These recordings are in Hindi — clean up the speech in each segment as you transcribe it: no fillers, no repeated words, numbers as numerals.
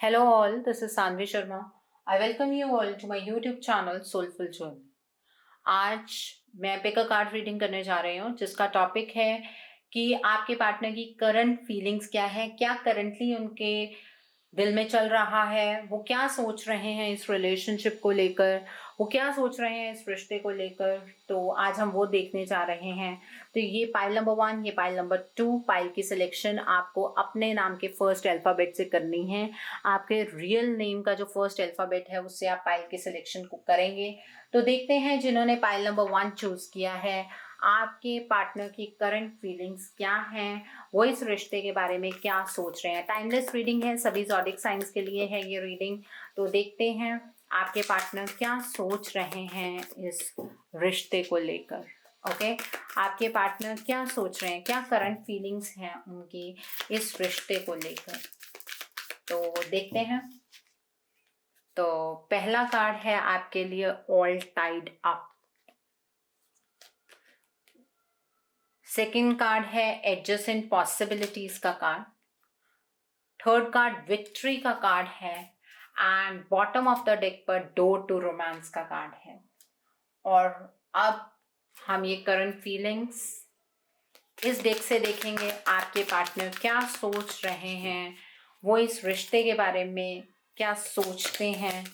Hello all, this is Sanvi Sharma. I welcome you all to my YouTube channel Soulful Journey. आज मैं पिक अ कार्ड रीडिंग करने जा रही हूँ जिसका टॉपिक है कि आपके पार्टनर की करंट फीलिंग्स क्या है, क्या करंटली उनके दिल में चल रहा है, वो क्या सोच रहे हैं इस रिलेशनशिप को लेकर, वो क्या सोच रहे हैं इस रिश्ते को लेकर। तो आज हम वो देखने जा रहे हैं। तो ये पाइल नंबर 1, ये पाइल नंबर 2। पाइल की सिलेक्शन आपको अपने नाम के फर्स्ट अल्फ़ाबेट से करनी है। आपके रियल नेम का जो फर्स्ट अल्फ़ाबेट है उससे आप पाइल की सिलेक्शन को करेंगे। तो देखते हैं जिन्होंने पाइल नंबर 1 चूज़ किया है, आपके पार्टनर की करंट फीलिंग्स क्या हैं, वो इस रिश्ते के बारे में क्या सोच रहे हैं। टाइमलेस रीडिंग है, सभी ज़ोडिक साइंस के लिए है ये रीडिंग। तो देखते हैं आपके पार्टनर क्या सोच रहे हैं इस रिश्ते को लेकर। ओके, आपके पार्टनर क्या सोच रहे हैं, क्या करंट फीलिंग्स हैं उनकी इस रिश्ते को लेकर। तो देखते हैं। तो पहला कार्ड है आपके लिए all tied up. Second card है एडजसेंट पॉसिबिलिटीज का कार्ड। थर्ड कार्ड विक्ट्री का कार्ड है and bottom of the deck पर डोर टू रोमांस का कार्ड है। और अब हम ये करंट फीलिंग्स इस डेक से देखेंगे, आपके पार्टनर क्या सोच रहे हैं, वो इस रिश्ते के बारे में क्या सोचते हैं,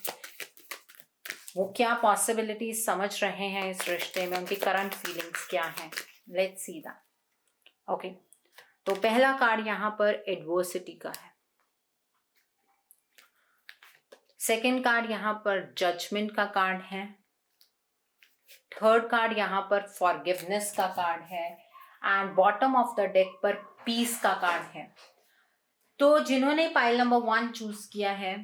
वो क्या पॉसिबिलिटीज समझ रहे हैं इस रिश्ते में, उनकी करंट फीलिंग्स क्या हैं। Let's see that. ओके, तो पहला कार्ड यहाँ पर एडवर्सिटी का है। सेकेंड कार्ड यहाँ पर जजमेंट का कार्ड है। थर्ड कार्ड यहाँ पर फॉरगिवनेस का कार्ड है and bottom of the deck पर पीस का कार्ड है। तो जिन्होंने पाइल नंबर 1 चूज किया है,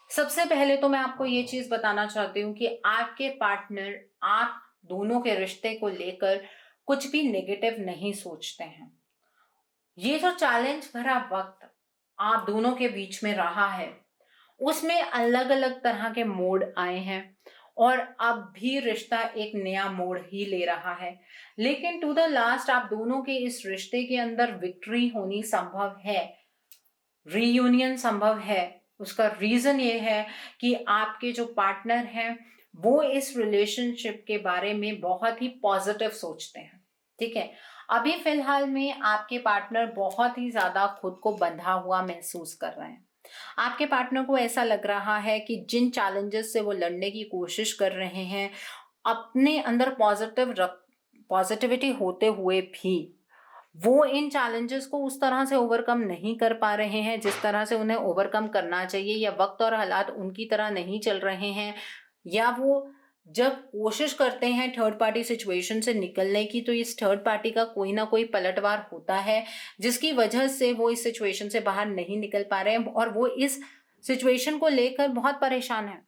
सबसे पहले तो मैं आपको ये चीज बताना चाहती हूँ कि आपके पार्टनर आप दोनों के रिश्ते को लेकर कुछ भी नेगेटिव नहीं सोचते हैं। ये जो चैलेंज भरा वक्त आप दोनों के बीच में रहा है उसमें अलग अलग तरह के मोड़ आए हैं और अब भी रिश्ता एक नया मोड़ ही ले रहा है, लेकिन टू द लास्ट आप दोनों के इस रिश्ते के अंदर विक्ट्री होनी संभव है, रीयूनियन संभव है। उसका रीजन ये है कि आपके जो पार्टनर हैं वो इस रिलेशनशिप के बारे में बहुत ही पॉजिटिव सोचते हैं। ठीक है, अभी फिलहाल में आपके पार्टनर बहुत ही ज्यादा खुद को बंधा हुआ महसूस कर रहे हैं। आपके पार्टनर को ऐसा लग रहा है कि जिन चैलेंजेस से वो लड़ने की कोशिश कर रहे हैं, अपने अंदर पॉजिटिविटी होते हुए भी वो इन चैलेंजेस को उस तरह से ओवरकम नहीं कर पा रहे हैं जिस तरह से उन्हें ओवरकम करना चाहिए, या वक्त और हालात उनकी तरह नहीं चल रहे हैं, या वो जब कोशिश करते हैं थर्ड पार्टी सिचुएशन से निकलने की तो इस थर्ड पार्टी का कोई ना कोई पलटवार होता है जिसकी वजह से वो इस सिचुएशन से बाहर नहीं निकल पा रहे हैं और वो इस सिचुएशन को लेकर बहुत परेशान है।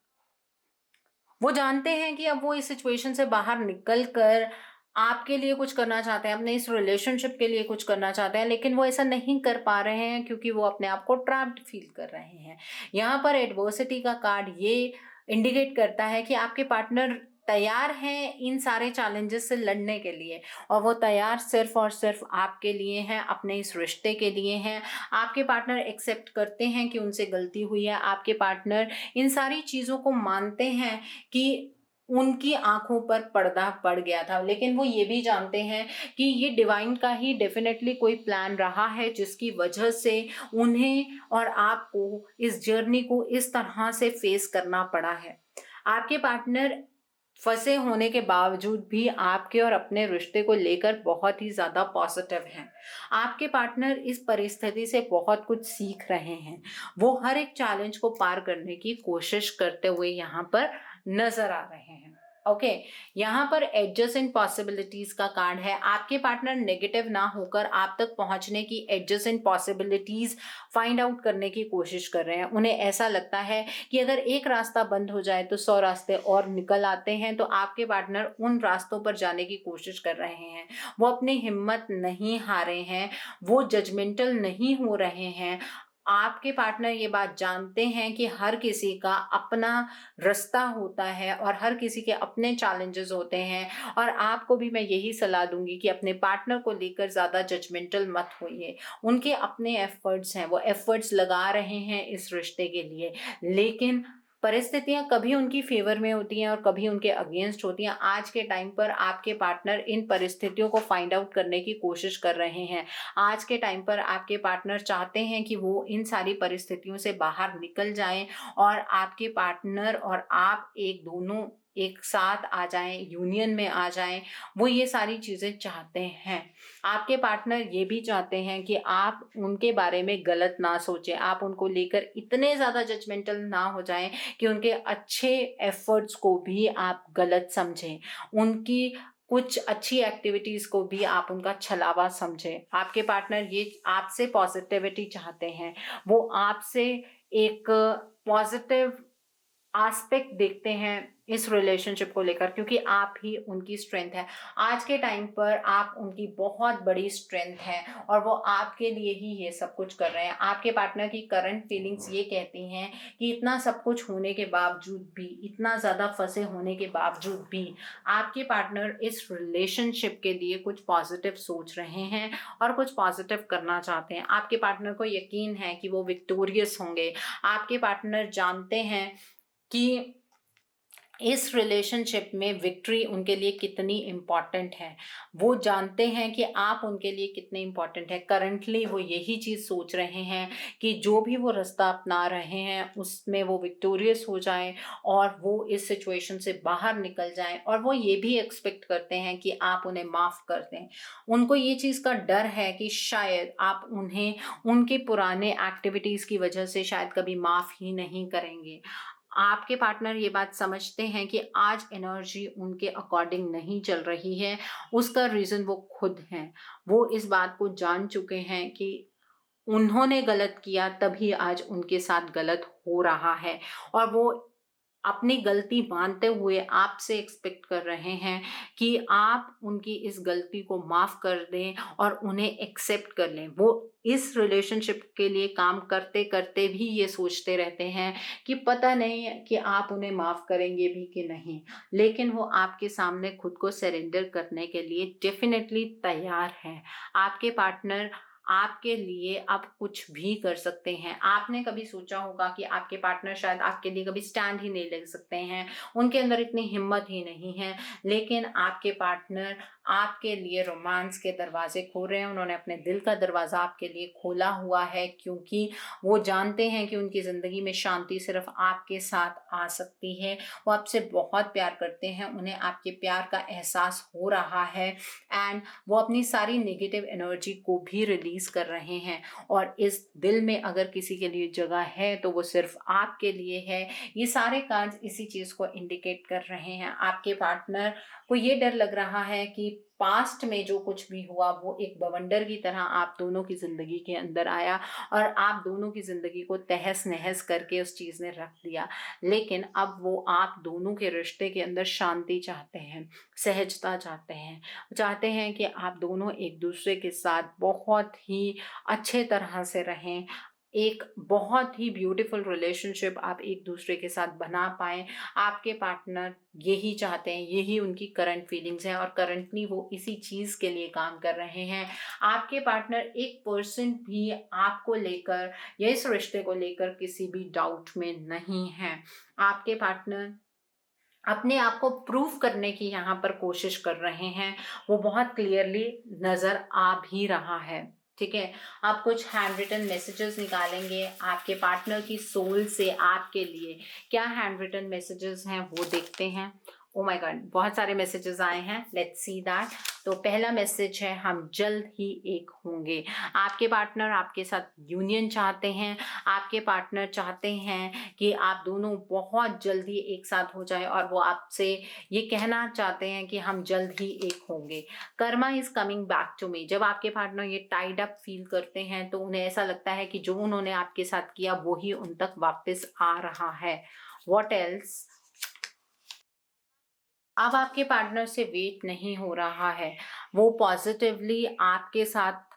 वो जानते हैं कि अब वो इस सिचुएशन से बाहर निकल कर आपके लिए कुछ करना चाहते हैं, अपने इस रिलेशनशिप के लिए कुछ करना चाहते हैं, लेकिन वो ऐसा नहीं कर पा रहे हैं क्योंकि वो अपने आप को ट्रैप्ड फील कर रहे हैं। यहाँ पर एडवर्सिटी का कार्ड ये इंडिकेट करता है कि आपके पार्टनर तैयार हैं इन सारे चैलेंजेस से लड़ने के लिए, और वो तैयार सिर्फ और सिर्फ आपके लिए हैं, अपने इस रिश्ते के लिए हैं। आपके पार्टनर एक्सेप्ट करते हैं कि उनसे गलती हुई है। आपके पार्टनर इन सारी चीज़ों को मानते हैं कि उनकी आंखों पर पर्दा पड़ गया था, लेकिन वो ये भी जानते हैं कि ये डिवाइन का ही डेफिनेटली कोई प्लान रहा है जिसकी वजह से उन्हें और आपको इस जर्नी को इस तरह से फेस करना पड़ा है। आपके पार्टनर फंसे होने के बावजूद भी आपके और अपने रिश्ते को लेकर बहुत ही ज़्यादा पॉजिटिव हैं। आपके पार्टनर इस परिस्थिति से बहुत कुछ सीख रहे हैं। वो हर एक चैलेंज को पार करने की कोशिश करते हुए यहाँ पर नजर आ रहे हैं। ओके, यहाँ पर एडजसेंट पॉसिबिलिटीज का कार्ड है। आपके पार्टनर नेगेटिव ना होकर आप तक पहुंचने की एडजसेंट पॉसिबिलिटीज फाइंड आउट करने की कोशिश कर रहे हैं। उन्हें ऐसा लगता है कि अगर एक रास्ता बंद हो जाए तो 100 रास्ते और निकल आते हैं, तो आपके पार्टनर उन रास्तों पर जाने की कोशिश कर रहे हैं। वो अपनी हिम्मत नहीं हारे हैं, वो जजमेंटल नहीं हो रहे हैं। आपके पार्टनर ये बात जानते हैं कि हर किसी का अपना रास्ता होता है और हर किसी के अपने चैलेंजेस होते हैं। और आपको भी मैं यही सलाह दूंगी कि अपने पार्टनर को लेकर ज़्यादा जजमेंटल मत होइए। उनके अपने एफर्ट्स हैं, वो एफर्ट्स लगा रहे हैं इस रिश्ते के लिए, लेकिन परिस्थितियां कभी उनकी फेवर में होती हैं और कभी उनके अगेंस्ट होती हैं। आज के टाइम पर आपके पार्टनर इन परिस्थितियों को फाइंड आउट करने की कोशिश कर रहे हैं। आज के टाइम पर आपके पार्टनर चाहते हैं कि वो इन सारी परिस्थितियों से बाहर निकल जाएं और आपके पार्टनर और आप एक दोनों एक साथ आ जाएं, यूनियन में आ जाएं। वो ये सारी चीज़ें चाहते हैं। आपके पार्टनर ये भी चाहते हैं कि आप उनके बारे में गलत ना सोचें, आप उनको लेकर इतने ज़्यादा जजमेंटल ना हो जाएं कि उनके अच्छे एफर्ट्स को भी आप गलत समझें, उनकी कुछ अच्छी एक्टिविटीज़ को भी आप उनका छलावा समझें। आपके पार्टनर ये आपसे पॉजिटिविटी चाहते हैं, वो आपसे एक पॉजिटिव एस्पेक्ट देखते हैं इस रिलेशनशिप को लेकर, क्योंकि आप ही उनकी स्ट्रेंथ है। आज के टाइम पर आप उनकी बहुत बड़ी स्ट्रेंथ है और वो आपके लिए ही ये सब कुछ कर रहे हैं। आपके पार्टनर की करंट फीलिंग्स ये कहती हैं कि इतना सब कुछ होने के बावजूद भी, इतना ज़्यादा फंसे होने के बावजूद भी आपके पार्टनर इस रिलेशनशिप के लिए कुछ पॉजिटिव सोच रहे हैं और कुछ पॉजिटिव करना चाहते हैं। आपके पार्टनर को यकीन है कि वो विक्टोरियस होंगे। आपके पार्टनर जानते हैं कि इस रिलेशनशिप में विक्ट्री उनके लिए कितनी इम्पॉर्टेंट है। वो जानते हैं कि आप उनके लिए कितने इम्पॉर्टेंट है। करंटली वो यही चीज़ सोच रहे हैं कि जो भी वो रास्ता अपना रहे हैं उसमें वो विक्टोरियस हो जाएं और वो इस सिचुएशन से बाहर निकल जाएं। और वो ये भी एक्सपेक्ट करते हैं कि आप उन्हें माफ़ कर दें। उनको ये चीज़ का डर है कि शायद आप उन्हें उनके पुराने एक्टिविटीज़ की वजह से शायद कभी माफ़ ही नहीं करेंगे। आपके पार्टनर ये बात समझते हैं कि आज एनर्जी उनके अकॉर्डिंग नहीं चल रही है, उसका रीज़न वो खुद हैं। वो इस बात को जान चुके हैं कि उन्होंने गलत किया तभी आज उनके साथ गलत हो रहा है और वो अपनी गलती मानते हुए आपसे एक्सपेक्ट कर रहे हैं कि आप उनकी इस गलती को माफ़ कर दें और उन्हें एक्सेप्ट कर लें। वो इस रिलेशनशिप के लिए काम करते करते भी ये सोचते रहते हैं कि पता नहीं कि आप उन्हें माफ़ करेंगे भी कि नहीं, लेकिन वो आपके सामने खुद को सरेंडर करने के लिए डेफिनेटली तैयार हैं। आपके पार्टनर आपके लिए अब कुछ भी कर सकते हैं। आपने कभी सोचा होगा कि आपके पार्टनर शायद आपके लिए कभी स्टैंड ही नहीं ले सकते हैं, उनके अंदर इतनी हिम्मत ही नहीं है, लेकिन आपके पार्टनर आपके लिए रोमांस के दरवाजे खोल रहे हैं। उन्होंने अपने दिल का दरवाज़ा आपके लिए खोला हुआ है, क्योंकि वो जानते हैं कि उनकी ज़िंदगी में शांति सिर्फ आपके साथ आ सकती है। वो आपसे बहुत प्यार करते हैं, उन्हें आपके प्यार का एहसास हो रहा है एंड वो अपनी सारी नेगेटिव एनर्जी को भी रिलीज कर रहे हैं। और इस दिल में अगर किसी के लिए जगह है तो वो सिर्फ आपके लिए है। ये सारे कार्ड्स इसी चीज़ को इंडिकेट कर रहे हैं। आपके पार्टनर को ये डर लग रहा है कि पास्ट में जो कुछ भी हुआ वो एक बवंडर की तरह आप दोनों की ज़िंदगी के अंदर आया और आप दोनों की ज़िंदगी को तहस नहस करके उस चीज़ ने रख दिया। लेकिन अब वो आप दोनों के रिश्ते के अंदर शांति चाहते हैं, सहजता चाहते हैं, चाहते हैं कि आप दोनों एक दूसरे के साथ बहुत ही अच्छे तरह से रहें, एक बहुत ही ब्यूटीफुल रिलेशनशिप आप एक दूसरे के साथ बना पाएँ। आपके पार्टनर यही चाहते हैं, यही उनकी करंट फीलिंग्स हैं और करंटली वो इसी चीज़ के लिए काम कर रहे हैं। आपके पार्टनर 1% भी आपको लेकर या इस रिश्ते को लेकर किसी भी डाउट में नहीं हैं। आपके पार्टनर अपने आप को प्रूव करने की यहाँ पर कोशिश कर रहे हैं, वो बहुत क्लियरली नज़र आ भी रहा है। ठीक है, आप कुछ हैंड रिटन मैसेजेस निकालेंगे आपके पार्टनर की सोल से आपके लिए। क्या हैंड रिटन मैसेजेस हैं वो देखते हैं। ओ माय गॉड, बहुत सारे मैसेजेस आए हैं, लेट्स सी दैट। तो पहला मैसेज है, हम जल्द ही एक होंगे। आपके पार्टनर आपके साथ यूनियन चाहते हैं। आपके पार्टनर चाहते हैं कि आप दोनों बहुत जल्दी एक साथ हो जाए और वो आपसे ये कहना चाहते हैं कि हम जल्द ही एक होंगे। Karma is coming back to me. जब आपके पार्टनर ये टाइड अप फील करते हैं तो उन्हें ऐसा लगता है कि जो उन्होंने आपके साथ किया वो ही उन तक वापस आ रहा है। What else? अब आपके पार्टनर से वेट नहीं हो रहा है, वो पॉजिटिवली आपके साथ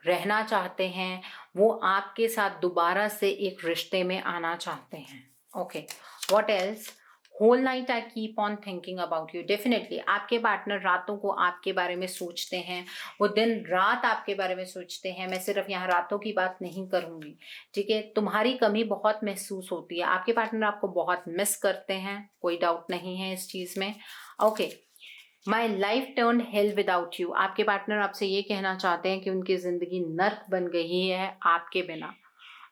रहना चाहते हैं, वो आपके साथ दोबारा से एक रिश्ते में आना चाहते हैं। Okay, what else? Whole night I keep on thinking about you. Definitely आपके पार्टनर रातों को आपके बारे में सोचते हैं, वो दिन रात आपके बारे में सोचते हैं। मैं सिर्फ यहाँ रातों की बात नहीं करूँगी, ठीक है। तुम्हारी कमी बहुत महसूस होती है, आपके पार्टनर आपको बहुत मिस करते हैं, कोई डाउट नहीं है इस चीज़ में। Okay, my life turn hello without you. आपके पार्टनर आपसे ये कहना चाहते हैं कि उनकी ज़िंदगी नर्क बन गई है आपके बिना।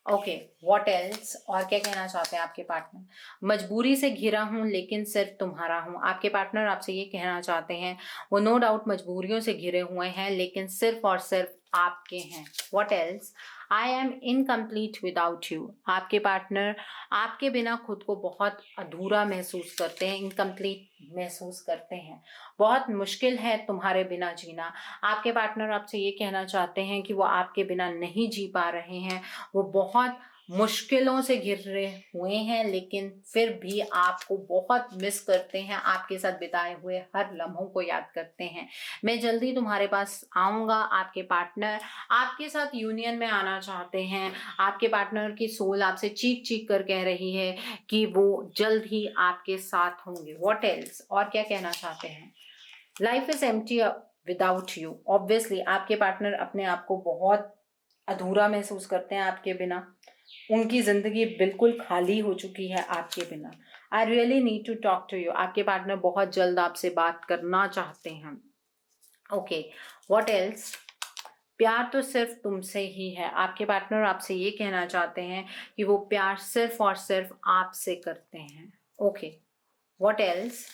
Okay, what else? और क्या कहना चाहते हैं आपके पार्टनर? मजबूरी से घिरा हूँ लेकिन सिर्फ तुम्हारा हूँ। आपके पार्टनर आपसे ये कहना चाहते हैं, वो नो डाउट मजबूरियों से घिरे हुए हैं लेकिन सिर्फ और सिर्फ आपके हैं। What else? I am incomplete without you. आपके पार्टनर आपके बिना खुद को बहुत अधूरा महसूस करते हैं, इनकम्प्लीट महसूस करते हैं। बहुत मुश्किल है तुम्हारे बिना जीना। आपके पार्टनर आपसे ये कहना चाहते हैं कि वो आपके बिना नहीं जी पा रहे हैं, वो बहुत मुश्किलों से घिरे हुए हैं लेकिन फिर भी आपको बहुत मिस करते हैं, आपके साथ बिताए हुए हर लम्हों को याद करते हैं। मैं जल्दी तुम्हारे पास आऊँगा। आपके पार्टनर आपके साथ यूनियन में आना चाहते हैं। आपके पार्टनर की सोल आपसे चीख चीख कर कह रही है कि वो जल्द ही आपके साथ होंगे। What else? और क्या कहना चाहते हैं? Life is empty without you. Obviously आपके पार्टनर अपने आप को बहुत अधूरा महसूस करते हैं आपके बिना। उनकी ज़िंदगी बिल्कुल खाली हो चुकी है आपके बिना। I really need to talk to you. आपके पार्टनर बहुत जल्द आपसे बात करना चाहते हैं। Okay, what else? प्यार तो सिर्फ तुमसे ही है। आपके पार्टनर आपसे ये कहना चाहते हैं कि वो प्यार सिर्फ और सिर्फ आपसे करते हैं। Okay, what else?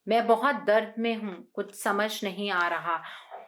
मैं बहुत दर्द में हूँ, कुछ समझ नहीं आ रहा।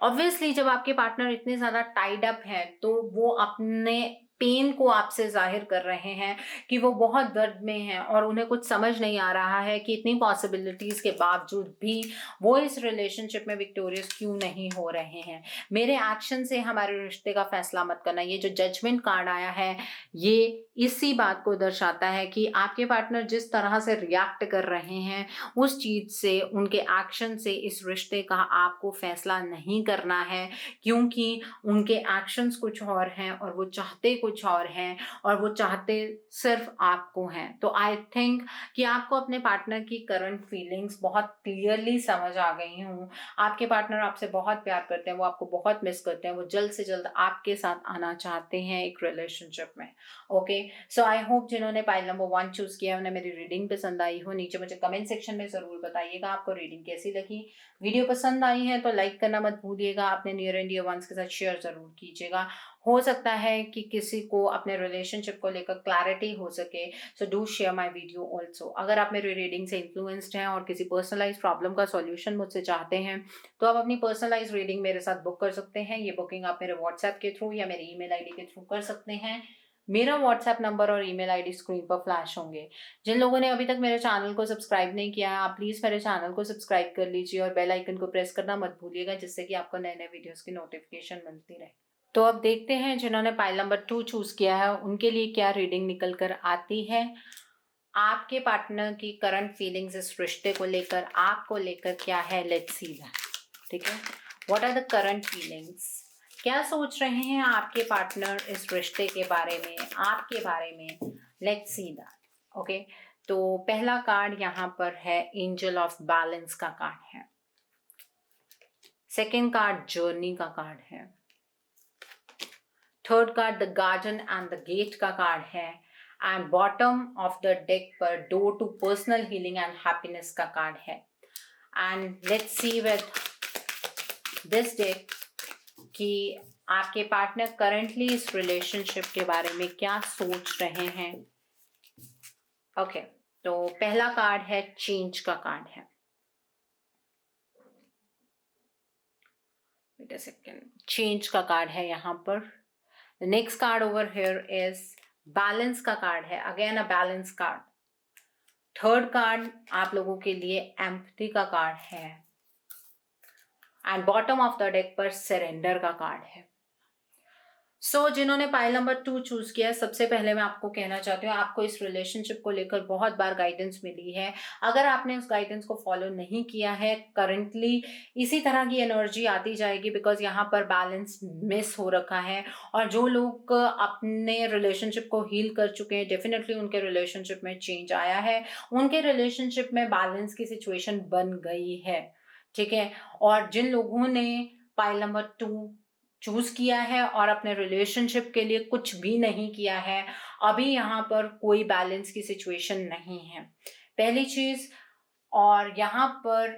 ऑब्वियसली जब आपके पार्टनर इतने ज़्यादा टाइड अप हैं तो वो अपने पेन को आपसे जाहिर कर रहे हैं कि वो बहुत दर्द में हैं और उन्हें कुछ समझ नहीं आ रहा है कि इतनी पॉसिबिलिटीज़ के बावजूद भी वो इस रिलेशनशिप में विक्टोरियस क्यों नहीं हो रहे हैं। मेरे एक्शन से हमारे रिश्ते का फैसला मत करना। ये जो जजमेंट कार्ड आया है ये इसी बात को दर्शाता है कि आपके पार्टनर जिस तरह से रिएक्ट कर रहे हैं उस चीज़ से, उनके एक्शन से इस रिश्ते का आपको फैसला नहीं करना है, क्योंकि उनके एक्शंस कुछ और हैं और वो चाहते कुछ और हैं और वो चाहते सिर्फ आपको हैं। तो आई थिंक कि आपको अपने पार्टनर की करंट फीलिंग्स बहुत क्लियरली समझ आ गई हूँ। आपके पार्टनर आपसे बहुत प्यार करते हैं, वो आपको बहुत मिस करते हैं, वो जल्द से जल्द आपके साथ आना चाहते हैं एक रिलेशनशिप में। ओके, सो आई होप जिन्होंने पाइल नंबर 1 चूज़ किया उन्हें मेरी रीडिंग पसंद आई हो। नीचे मुझे कमेंट सेक्शन में ज़रूर बताइएगा आपको रीडिंग कैसी लगी। वीडियो पसंद आई है तो लाइक करना मत भूलिएगा, अपने नियर एंड डियर वंस के साथ शेयर ज़रूर कीजिएगा। हो सकता है कि किसी को अपने रिलेशनशिप को लेकर क्लैरिटी हो सके, so do share my video also. अगर आप मेरी रीडिंग से इन्फ्लुएंस्ड हैं और किसी पर्सनलाइज प्रॉब्लम का सॉल्यूशन मुझसे चाहते हैं तो आप अपनी पर्सनलाइज रीडिंग मेरे साथ बुक कर सकते हैं। ये बुकिंग आप मेरे व्हाट्सएप के थ्रू या मेरी ईमेल आईडी के थ्रू कर सकते हैं। मेरा व्हाट्सएप नंबर और ईमेल आईडी स्क्रीन पर फ्लैश होंगे। जिन लोगों ने अभी तक मेरे चैनल को सब्सक्राइब नहीं किया है आप प्लीज़ मेरे चैनल को सब्सक्राइब कर लीजिए और बेल आइकन को प्रेस करना मत भूलिएगा, जिससे कि आपको नए नए वीडियोस की नोटिफिकेशन मिलती रहे। तो अब देखते हैं जिन्होंने पाइल नंबर 2 चूज़ किया है उनके लिए क्या रीडिंग निकल कर आती है। आपके पार्टनर की करंट फीलिंग्स इस रिश्ते को लेकर, आपको लेकर क्या है, लेट्स सी दैट। ठीक है, what are the current feelings? क्या सोच रहे हैं आपके पार्टनर इस रिश्ते के बारे में, आपके बारे में? Let's see that. ओके, तो पहला कार्ड यहाँ पर है एंजल ऑफ बैलेंस का कार्ड है। सेकेंड कार्ड जर्नी का कार्ड है। Third card the garden and the gate का कार्ड है। And bottom of the deck पर door to personal healing and happiness का कार्ड है। And let's see with this deck कि आपके पार्टनर करंटली इस रिलेशनशिप के बारे में क्या सोच रहे हैं। ओके, तो पहला कार्ड है चेंज का कार्ड है। वेट अ सेकेंड, चेंज का कार्ड है यहाँ पर। Next card over here is balance का कार्ड है, again a balance card. Third card आप लोगों के लिए एम्पैथी का कार्ड है। And bottom of the deck पर सरेंडर का कार्ड है। जिन्होंने पाइल नंबर 2 चूज किया है, सबसे पहले मैं आपको कहना चाहती हूँ, आपको इस रिलेशनशिप को लेकर बहुत बार गाइडेंस मिली है। अगर आपने उस गाइडेंस को फॉलो नहीं किया है, करंटली इसी तरह की एनर्जी आती जाएगी, बिकॉज यहाँ पर बैलेंस मिस हो रखा है। और जो लोग अपने रिलेशनशिप को हील कर चुके हैं, डेफिनेटली उनके रिलेशनशिप में चेंज आया है, उनके रिलेशनशिप में बैलेंस की सिचुएशन बन गई है। ठीक है। और जिन लोगों ने पाइल नंबर 2 चूज किया है और अपने रिलेशनशिप के लिए कुछ भी नहीं किया है, अभी यहाँ पर कोई बैलेंस की सिचुएशन नहीं है, पहली चीज। और यहाँ पर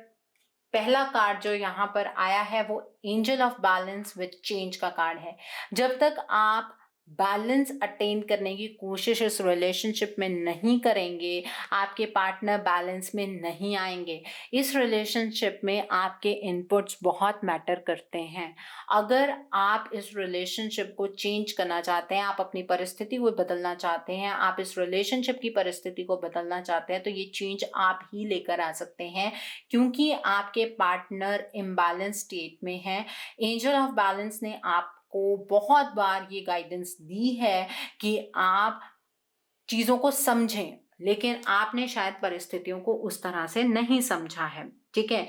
पहला कार्ड जो यहाँ पर आया है वो angel of balance with change का कार्ड है। जब तक आप बैलेंस अटेन करने की कोशिश इस रिलेशनशिप में नहीं करेंगे, आपके पार्टनर बैलेंस में नहीं आएंगे। इस रिलेशनशिप में आपके इनपुट्स बहुत मैटर करते हैं। अगर आप इस रिलेशनशिप को चेंज करना चाहते हैं, आप अपनी परिस्थिति को बदलना चाहते हैं, आप इस रिलेशनशिप की परिस्थिति को बदलना चाहते हैं, तो ये चेंज आप ही लेकर आ सकते हैं, क्योंकि आपके पार्टनर इम्बैलेंस स्टेट में है। एंजल ऑफ बैलेंस ने आपको बहुत बार ये गाइडेंस दी है कि आप चीजों को समझें, लेकिन आपने शायद परिस्थितियों को उस तरह से नहीं समझा है। ठीक है।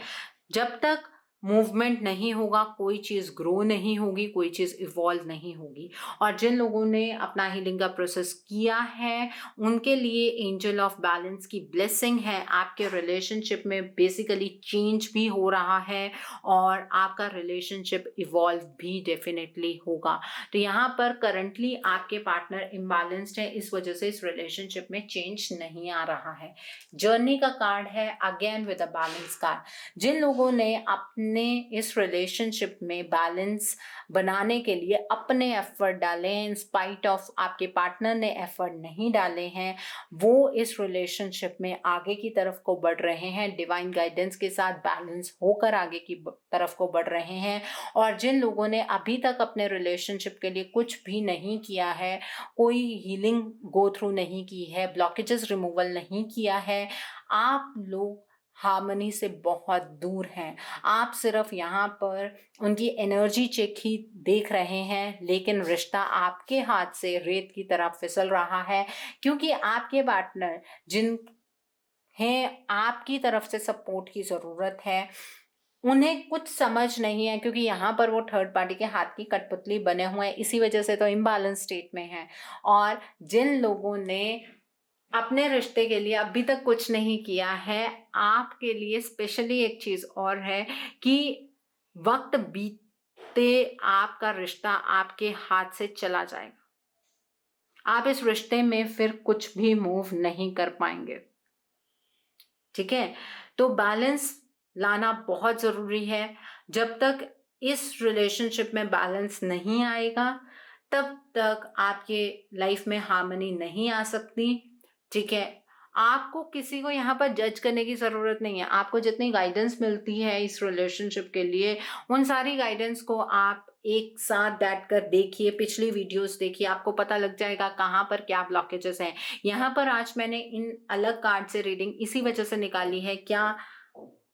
जब तक मूवमेंट नहीं होगा, कोई चीज ग्रो नहीं होगी, कोई चीज इवॉल्व नहीं होगी। और जिन लोगों ने अपना हीलिंग का प्रोसेस किया है, उनके लिए एंजल ऑफ बैलेंस की ब्लेसिंग है। आपके रिलेशनशिप में बेसिकली चेंज भी हो रहा है और आपका रिलेशनशिप इवॉल्व भी डेफिनेटली होगा। तो यहाँ पर करंटली आपके पार्टनर इम्बैलेंस्ड है, इस वजह से इस रिलेशनशिप में चेंज नहीं आ रहा है। जर्नी का कार्ड है again with a balance card. जिन लोगों ने अपने इस रिलेशनशिप में बैलेंस बनाने के लिए अपने एफर्ट डाले हैं, इन स्पाइट ऑफ आपके पार्टनर ने एफर्ट नहीं डाले हैं, वो इस रिलेशनशिप में आगे की तरफ को बढ़ रहे हैं, डिवाइन गाइडेंस के साथ बैलेंस होकर आगे की तरफ को बढ़ रहे हैं। और जिन लोगों ने अभी तक अपने रिलेशनशिप के लिए कुछ भी नहीं किया है, कोई हीलिंग गो थ्रू नहीं की है, ब्लॉकेजेस रिमूवल नहीं किया है, आप लोग हार्मनी से बहुत दूर हैं। आप सिर्फ यहाँ पर उनकी एनर्जी चेक ही देख रहे हैं, लेकिन रिश्ता आपके हाथ से रेत की तरह फिसल रहा है, क्योंकि आपके पार्टनर जिन्हें आपकी तरफ से सपोर्ट की ज़रूरत है, उन्हें कुछ समझ नहीं है, क्योंकि यहाँ पर वो थर्ड पार्टी के हाथ की कठपुतली बने हुए हैं, इसी वजह से तो इम्बैलेंस स्टेट में है। और जिन लोगों ने अपने रिश्ते के लिए अभी तक कुछ नहीं किया है, आपके लिए स्पेशली एक चीज और है कि वक्त बीतते आपका रिश्ता आपके हाथ से चला जाएगा। आप इस रिश्ते में फिर कुछ भी मूव नहीं कर पाएंगे। ठीक है। तो बैलेंस लाना बहुत जरूरी है। जब तक इस रिलेशनशिप में बैलेंस नहीं आएगा, तब तक आपके लाइफ में हार्मनी नहीं आ सकती। ठीक है। आपको किसी को यहाँ पर जज करने की जरूरत नहीं है। आपको जितनी गाइडेंस मिलती है इस रिलेशनशिप के लिए, उन सारी गाइडेंस को आप एक साथ बैठकर देखिए, पिछली वीडियोस देखिए, आपको पता लग जाएगा कहाँ पर क्या ब्लॉकेजेस हैं। यहाँ पर आज मैंने इन अलग कार्ड से रीडिंग इसी वजह से निकाली है, क्या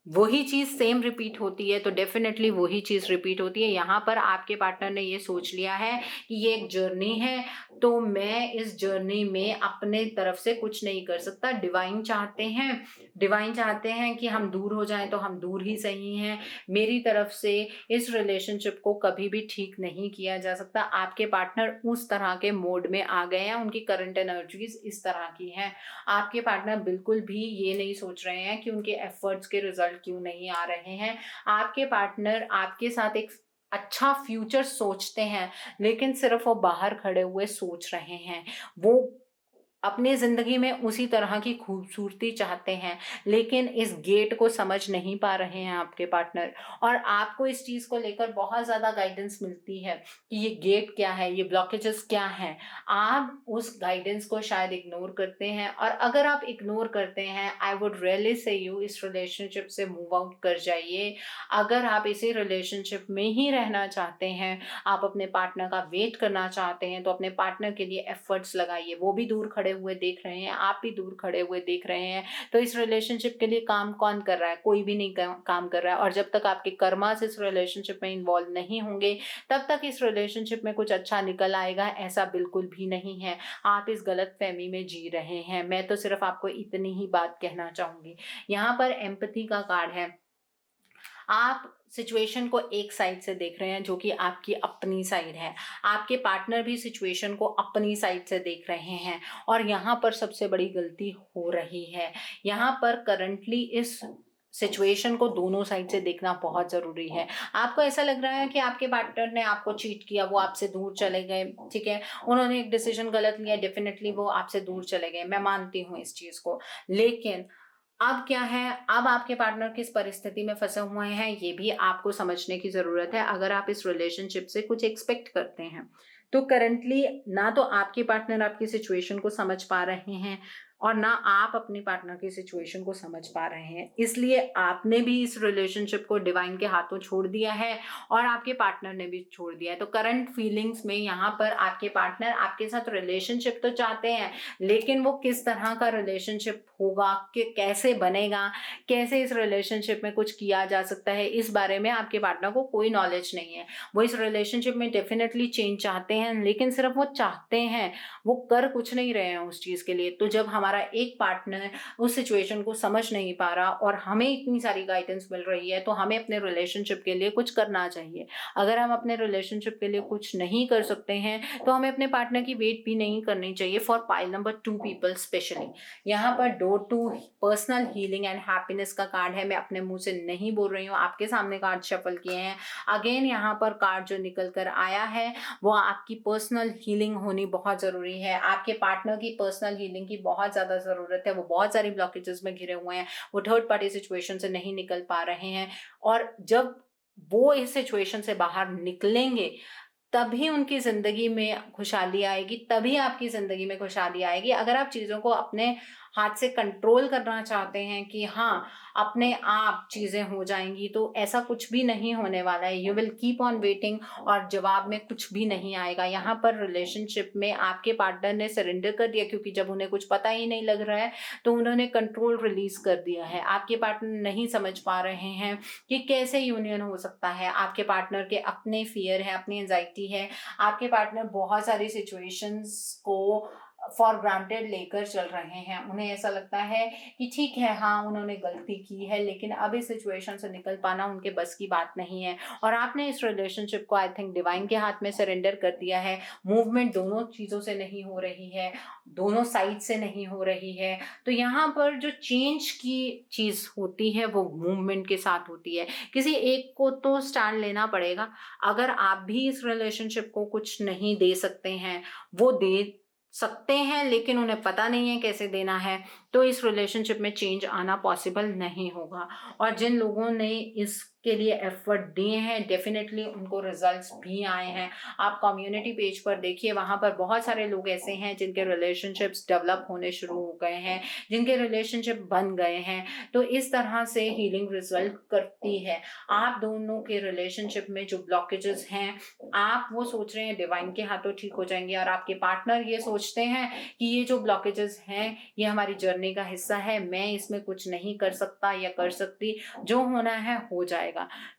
वही चीज सेम रिपीट होती है, तो डेफिनेटली वही चीज रिपीट होती है। यहाँ पर आपके पार्टनर ने ये सोच लिया है कि ये एक जर्नी है, तो मैं इस जर्नी में अपने तरफ से कुछ नहीं कर सकता। डिवाइन चाहते हैं कि हम दूर हो जाएं, तो हम दूर ही सही हैं। मेरी तरफ से इस रिलेशनशिप को कभी भी ठीक नहीं किया जा सकता। आपके पार्टनर उस तरह के मोड में आ गए हैं, उनकी करंट एनर्जीज इस तरह की हैं। आपके पार्टनर बिल्कुल भी ये नहीं सोच रहे हैं कि उनके एफर्ट्स के रिजल्ट क्यों नहीं आ रहे हैं। आपके पार्टनर आपके साथ एक अच्छा फ्यूचर सोचते हैं, लेकिन सिर्फ वो बाहर खड़े हुए सोच रहे हैं। वो अपनी जिंदगी में उसी तरह की खूबसूरती चाहते हैं, लेकिन इस गेट को समझ नहीं पा रहे हैं आपके पार्टनर। और आपको इस चीज को लेकर बहुत ज्यादा गाइडेंस मिलती है कि ये गेट क्या है, ये ब्लॉकेजेस क्या हैं। आप उस गाइडेंस को शायद इग्नोर करते हैं, और अगर आप इग्नोर करते हैं, I would really say you इस रिलेशनशिप से मूव आउट कर जाइए। अगर आप इसी रिलेशनशिप में ही रहना चाहते हैं, आप अपने पार्टनर का वेट करना चाहते हैं, तो अपने पार्टनर के लिए एफर्ट्स लगाइए। वो भी दूर खड़े खड़े हुए देख रहे हैं, आप भी दूर खड़े हुए देख रहे हैं। तो इस रिलेशनशिप के लिए काम कौन कर रहा है? कोई भी नहीं काम कर रहा है। और जब तक आपके कर्मास इस रिलेशनशिप में इन्वॉल्व नहीं होंगे तब तक इस रिलेशनशिप में कुछ अच्छा निकल आएगा, ऐसा बिल्कुल भी नहीं है। आप इस गलतफहमी में जी रहे हैं। मैं तो सिर्फ आपको इतनी ही बात कहना चाहूंगी। यहाँ पर एम्पैथी का कार्ड है। आप सिचुएशन को एक साइड से देख रहे हैं जो कि आपकी अपनी साइड है। आपके पार्टनर भी सिचुएशन को अपनी साइड से देख रहे हैं और यहाँ पर सबसे बड़ी गलती हो रही है। यहाँ पर करंटली इस सिचुएशन को दोनों साइड से देखना बहुत जरूरी है। आपको ऐसा लग रहा है कि आपके पार्टनर ने आपको चीट किया, वो आपसे दूर चले गए, ठीक है, उन्होंने एक डिसीजन गलत लिया, डेफिनेटली वो आपसे दूर चले गए, मैं मानती हूँ इस चीज को। लेकिन अब क्या है, अब आपके पार्टनर किस परिस्थिति में फंसे हुए हैं ये भी आपको समझने की जरूरत है। अगर आप इस रिलेशनशिप से कुछ एक्सपेक्ट करते हैं तो करंटली ना तो आपके पार्टनर आपकी सिचुएशन को समझ पा रहे हैं और ना आप अपने पार्टनर की सिचुएशन को समझ पा रहे हैं। इसलिए आपने भी इस रिलेशनशिप को डिवाइन के हाथों छोड़ दिया है और आपके पार्टनर ने भी छोड़ दिया है। तो करंट फीलिंग्स में यहाँ पर आपके पार्टनर आपके साथ रिलेशनशिप तो चाहते हैं, लेकिन वो किस तरह का रिलेशनशिप होगा, कि कैसे बनेगा, कैसे इस रिलेशनशिप में कुछ किया जा सकता है, इस बारे में आपके पार्टनर को कोई नॉलेज नहीं है। वो इस रिलेशनशिप में डेफिनेटली चेंज चाहते हैं, लेकिन सिर्फ वो चाहते हैं, वो कर कुछ नहीं रहे हैं उस चीज के लिए। तो जब हमारा एक पार्टनर उस सिचुएशन को समझ नहीं पा रहा और हमें इतनी सारी गाइडेंस मिल रही है, तो हमें अपने रिलेशनशिप के लिए कुछ करना चाहिए। अगर हम अपने रिलेशनशिप के लिए कुछ नहीं कर सकते हैं तो हमें अपने पार्टनर की वेट भी नहीं करनी चाहिए। For pile number 2 people specially, यहाँ पर door to personal healing and happiness का कार्ड है। मैं अपने मुंह से नहीं बोल रही हूँ, आपके सामने कार्ड शफल किए हैं। अगेन यहाँ पर कार्ड जो निकल कर आया है वो आपकी पर्सनल हीलिंग होनी बहुत जरूरी है। आपके पार्टनर की पर्सनल हीलिंग की बहुत ज्यादा जरूरत है। वो बहुत सारी ब्लॉकेजेस में घिरे हुए हैं, वो थर्ड पार्टी सिचुएशन से नहीं निकल पा रहे हैं और जब वो इस सिचुएशन से बाहर निकलेंगे तभी उनकी जिंदगी में खुशहाली आएगी, तभी आपकी जिंदगी में खुशहाली आएगी। अगर आप चीजों को अपने हाथ से कंट्रोल करना चाहते हैं कि हाँ अपने आप चीजें हो जाएंगी, तो ऐसा कुछ भी नहीं होने वाला है। You will keep on waiting और जवाब में कुछ भी नहीं आएगा। यहाँ पर रिलेशनशिप में आपके पार्टनर ने सरेंडर कर दिया, क्योंकि जब उन्हें कुछ पता ही नहीं लग रहा है तो उन्होंने कंट्रोल रिलीज कर दिया है। आपके पार्टनर नहीं समझ पा रहे हैं कि कैसे यूनियन हो सकता है। आपके पार्टनर के अपने फियर है, अपनी एंजाइटी है। आपके पार्टनर बहुत सारी सिचुएशंस को फॉर ग्रांटेड लेकर चल रहे हैं। उन्हें ऐसा लगता है कि ठीक है, हाँ उन्होंने गलती की है, लेकिन अब इस सिचुएशन से निकल पाना उनके बस की बात नहीं है। और आपने इस रिलेशनशिप को आई थिंक डिवाइन के हाथ में सरेंडर कर दिया है। मूवमेंट दोनों चीजों से नहीं हो रही है, दोनों साइड से नहीं हो रही है। तो यहाँ पर जो चेंज की चीज होती है वो मूवमेंट के साथ होती है। किसी एक को तो स्टैंड लेना पड़ेगा। अगर आप भी इस रिलेशनशिप को कुछ नहीं दे सकते हैं, वो दे सकते हैं लेकिन उन्हें पता नहीं है कैसे देना है, तो इस रिलेशनशिप में चेंज आना पॉसिबल नहीं होगा। और जिन लोगों ने इसके लिए एफर्ट दिए हैं डेफिनेटली उनको रिजल्ट्स भी आए हैं। आप कम्युनिटी पेज पर देखिए, वहां पर बहुत सारे लोग ऐसे हैं जिनके रिलेशनशिप्स डेवलप होने शुरू हो गए हैं, जिनके रिलेशनशिप बन गए हैं। तो इस तरह से हीलिंग रिजल्ट करती है। आप दोनों के रिलेशनशिप में जो ब्लॉकेजेस हैं, आप वो सोच रहे हैं डिवाइन के हाथों ठीक हो जाएंगे, और आपके पार्टनर ये सोचते हैं कि ये जो ब्लॉकेजेस हैं ये हमारी जर्नी का हिस्सा है, मैं इसमें कुछ नहीं कर सकता या कर सकती, जो होना है हो जाएगा।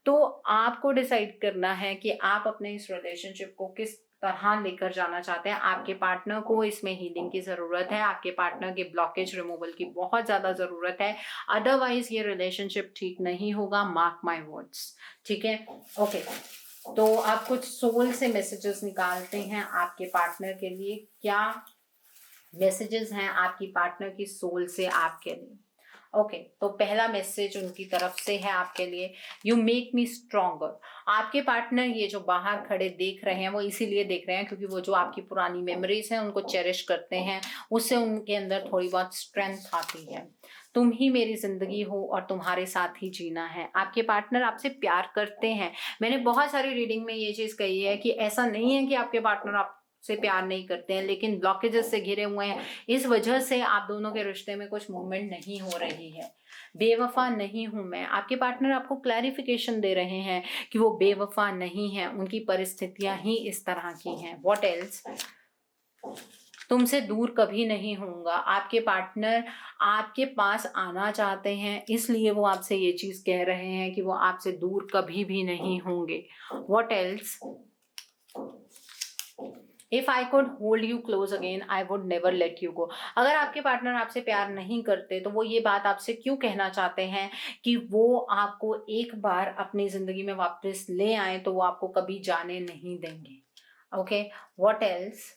तो आपको डिसाइड करना है कि आप अपने इस रिलेशनशिप को किस तरह लेकर जाना चाहते हैं। आपके पार्टनर को इसमें हीलिंग की जरूरत है, आपके पार्टनर के ब्लॉकेज रिमूवल की बहुत ज्यादा जरूरत है, अदरवाइज ये रिलेशनशिप ठीक नहीं होगा। मार्क माय वर्ड्स, ठीक है। ओके, तो आप कुछ सोल से मैसेजेस निकालते हैं आपके पार्टनर के लिए। क्या मैसेजेस हैं आपकी पार्टनर की सोल से आपके लिए? ओके, तो पहला मैसेज उनकी तरफ से है आपके लिए, यू मेक मी स्ट्रॉन्गर। आपके पार्टनर ये जो बाहर खड़े देख रहे हैं वो इसीलिए देख रहे हैं क्योंकि वो जो आपकी पुरानी मेमोरीज हैं उनको चेरिश करते हैं, उससे उनके अंदर थोड़ी बहुत स्ट्रेंथ आती है। तुम ही मेरी जिंदगी हो और तुम्हारे साथ ही जीना है। आपके पार्टनर आपसे प्यार करते हैं। मैंने बहुत सारी रीडिंग में ये चीज कही है कि ऐसा नहीं है कि आपके पार्टनर आपसे प्यार नहीं करते हैं, लेकिन ब्लॉकेजेस से घिरे हुए हैं। इस वजह से आप दोनों के रिश्ते में कुछ मूवमेंट नहीं हो रही है। बेवफा नहीं हूं मैं, आपके पार्टनर आपको क्लैरिफिकेशन दे रहे हैं कि वो बेवफा नहीं है, उनकी परिस्थितियां ही इस तरह की हैं। What else? तुमसे दूर कभी नहीं होगा। आपके पार्टनर आपके पास आना चाहते हैं, इसलिए वो आपसे ये चीज कह रहे हैं कि वो आपसे दूर कभी भी नहीं होंगे। What else? If I could hold you close again, I would never let you go. अगर आपके पार्टनर आपसे प्यार नहीं करते तो वो ये बात आपसे क्यों कहना चाहते हैं कि वो आपको एक बार अपनी जिंदगी में वापस ले आए तो वो आपको कभी जाने नहीं देंगे। Okay, what else?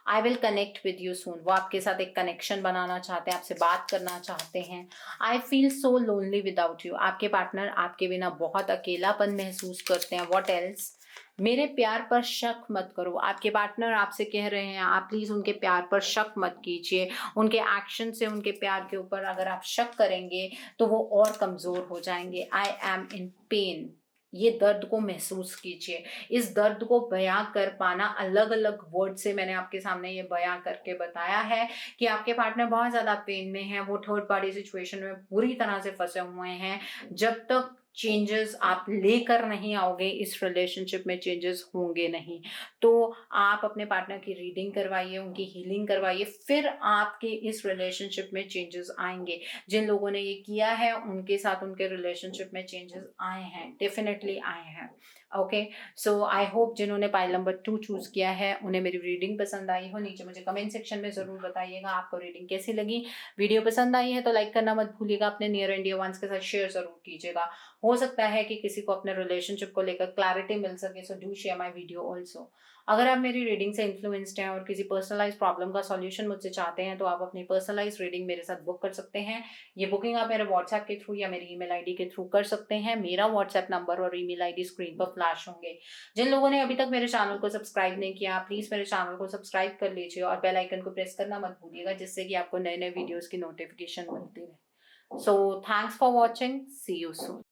I will connect with you soon. वो आपके साथ एक कनेक्शन बनाना चाहते हैं, आपसे बात करना चाहते हैं। I feel so lonely without you. आपके पार्टनर आपके बिना बहुत अकेलापन महसूस करते हैं। What else? मेरे प्यार पर शक मत करो। आपके पार्टनर आपसे कह रहे हैं आप प्लीज उनके प्यार पर शक मत कीजिए। उनके एक्शन से उनके प्यार के ऊपर अगर आप शक करेंगे तो वो और कमजोर हो जाएंगे। I am in pen. ये दर्द को महसूस कीजिए। इस दर्द को बयां कर पाना, अलग अलग वर्ड से मैंने आपके सामने ये बयां करके बताया है कि आपके पार्टनर बहुत ज्यादा पेन में हैं, वो थर्ड पार्टी सिचुएशन में पूरी तरह से फंसे हुए हैं। जब तक चेंजेस आप लेकर नहीं आओगे इस रिलेशनशिप में चेंजेस होंगे नहीं। तो आप अपने पार्टनर की रीडिंग करवाइए, उनकी हीलिंग करवाइए, फिर आपके इस रिलेशनशिप में चेंजेस आएंगे। जिन लोगों ने ये किया है उनके साथ उनके रिलेशनशिप में चेंजेस आए हैं, डेफिनेटली आए हैं। ओके, सो आई होप जिन्होंने पाइल नंबर 2 चूज किया है उन्हें मेरी रीडिंग पसंद आई हो। नीचे मुझे कमेंट सेक्शन में जरूर बताइएगा आपको रीडिंग कैसी लगी। वीडियो पसंद आई है तो लाइक करना मत भूलिएगा, अपने नियर एंड डियर वंस के साथ शेयर जरूर कीजिएगा। हो सकता है कि किसी को अपने रिलेशनशिप को लेकर क्लैरिटी मिल सके, so do share my video also. अगर आप मेरी रीडिंग से इन्फ्लुएंस्ड हैं और किसी पर्सनलाइज प्रॉब्लम का सॉल्यूशन मुझसे चाहते हैं तो आप अपनी पर्सनलाइज रीडिंग मेरे साथ बुक कर सकते हैं। ये बुकिंग आप मेरे व्हाट्सएप के थ्रू या मेरी ईमेल आईडी के थ्रू कर सकते हैं। मेरा व्हाट्सएप नंबर और ईमेल आईडी स्क्रीन पर फ्लैश होंगे। जिन लोगों ने अभी तक मेरे चैनल को सब्सक्राइब नहीं किया प्लीज मेरे चैनल को सब्सक्राइब कर लीजिए और बेल आइकन को प्रेस करना मत भूलिएगा, जिससे कि आपको नए नए वीडियोस की नोटिफिकेशन मिलती रहे। So thanks for watching, see you soon.